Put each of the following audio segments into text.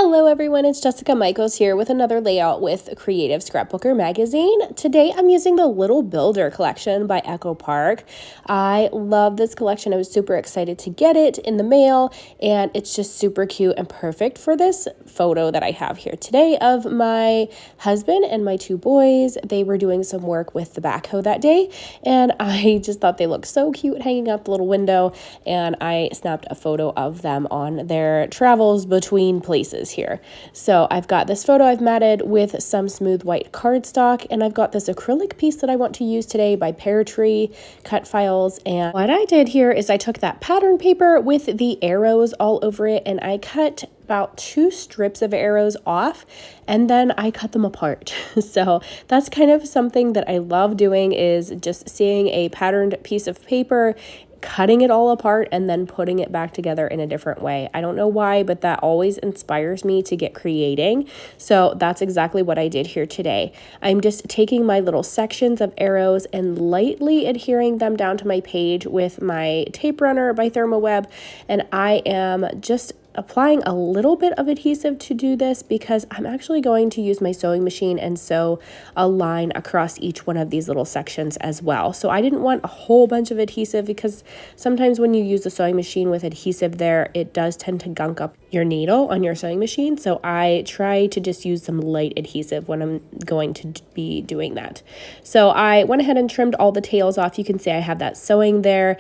Hello everyone, it's Jessica Michaels here with another layout with Creative Scrapbooker magazine. Today I'm using the Little Builder collection by Echo Park. I love this collection. I was super excited to get it in the mail, and it's just super cute and perfect for this photo that I have here today of my husband and my two boys. They were doing some work with the backhoe that day, and I just thought they looked so cute hanging out the little window, and I snapped a photo of them on their travels between places here. So I've got this photo I've matted with some smooth white cardstock, and I've got this acrylic piece that I want to use today by Pear Tree cut files. And what I did here is I took that pattern paper with the arrows all over it, and I cut about 2 strips of arrows off, and then I cut them apart. So that's kind of something that I love doing, is just seeing a patterned piece of paper, cutting it all apart, and then putting it back together in a different way. I don't know why, but that always inspires me to get creating. So that's exactly what I did here today. I'm just taking my little sections of arrows and lightly adhering them down to my page with my tape runner by ThermoWeb, and I am just applying a little bit of adhesive to do this because I'm actually going to use my sewing machine and sew a line across each one of these little sections as well. So I didn't want a whole bunch of adhesive, because sometimes when you use the sewing machine with adhesive there, it does tend to gunk up your needle on your sewing machine. So I try to just use some light adhesive when I'm going to be doing that. So I went ahead and trimmed all the tails off. You can see I have that sewing there.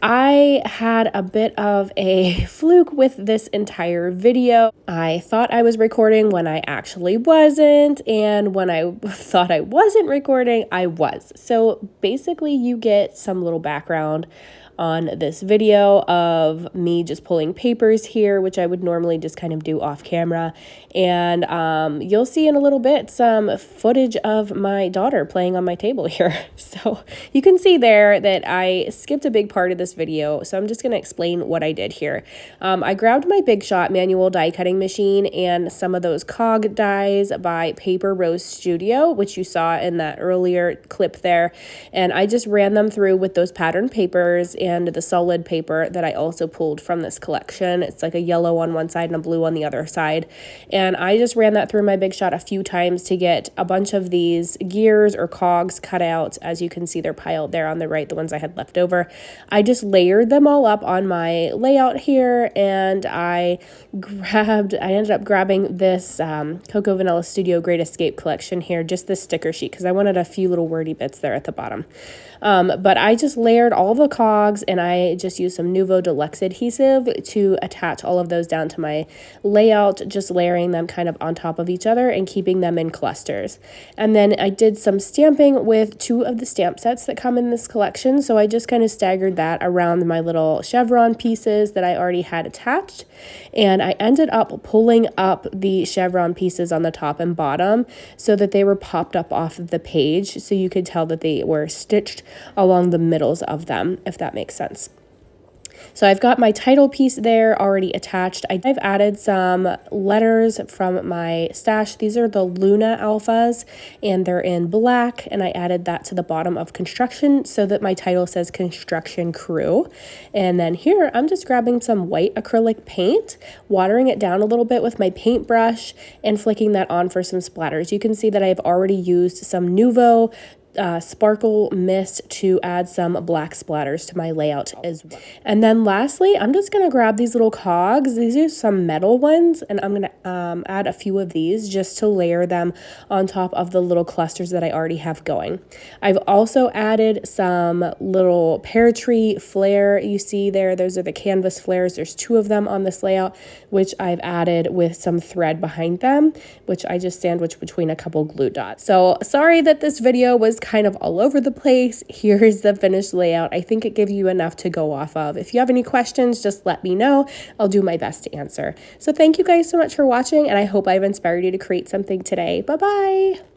I had a bit of a fluke with this entire video. I thought I was recording when I actually wasn't, and when I thought I wasn't recording, I was. So basically you get some little background on this video of me just pulling papers here, which I would normally just kind of do off camera. And you'll see in a little bit some footage of my daughter playing on my table here. So you can see there that I skipped a big part of this video. So I'm just going to explain what I did here. I grabbed my Big Shot manual die cutting machine and some of those cog dies by Paper Rose Studio, which you saw in that earlier clip there. And I just ran them through with those pattern papers and the solid paper that I also pulled from this collection. It's like a yellow on one side and a blue on the other side. And I just ran that through my Big Shot a few times to get a bunch of these gears or cogs cut out. As you can see, they're piled there on the right, the ones I had left over. I just layered them all up on my layout here, and I ended up grabbing this Cocoa Vanilla Studio Great Escape collection here, just this sticker sheet, because I wanted a few little wordy bits there at the bottom. But I just layered all the cogs, and I just used some Nuvo Deluxe adhesive to attach all of those down to my layout, just layering them kind of on top of each other and keeping them in clusters. And then I did some stamping with 2 of the stamp sets that come in this collection. So I just kind of staggered that around my little chevron pieces that I already had attached. And I ended up pulling up the chevron pieces on the top and bottom so that they were popped up off of the page, so you could tell that they were stitched along the middles of them, if that makes sense. So I've got my title piece there already attached. I've added some letters from my stash. These are the Luna Alphas, and they're in black, and I added that to the bottom of construction so that my title says Construction Crew. And then here I'm just grabbing some white acrylic paint, watering it down a little bit with my paintbrush, and flicking that on for some splatters. You can see that I've already used some Nuvo sparkle mist to add some black splatters to my layout as well. And then lastly, I'm just going to grab these little cogs. These are some metal ones, and I'm going to add a few of these just to layer them on top of the little clusters that I already have going. I've also added some little pear tree flare. You see there, those are the canvas flares. There's 2 of them on this layout, which I've added with some thread behind them, which I just sandwiched between a couple glue dots. So sorry that this video was kind of all over the place. Here's the finished layout. I think it gives you enough to go off of. If you have any questions, just let me know. I'll do my best to answer. So thank you guys so much for watching, and I hope I've inspired you to create something today. Bye-bye.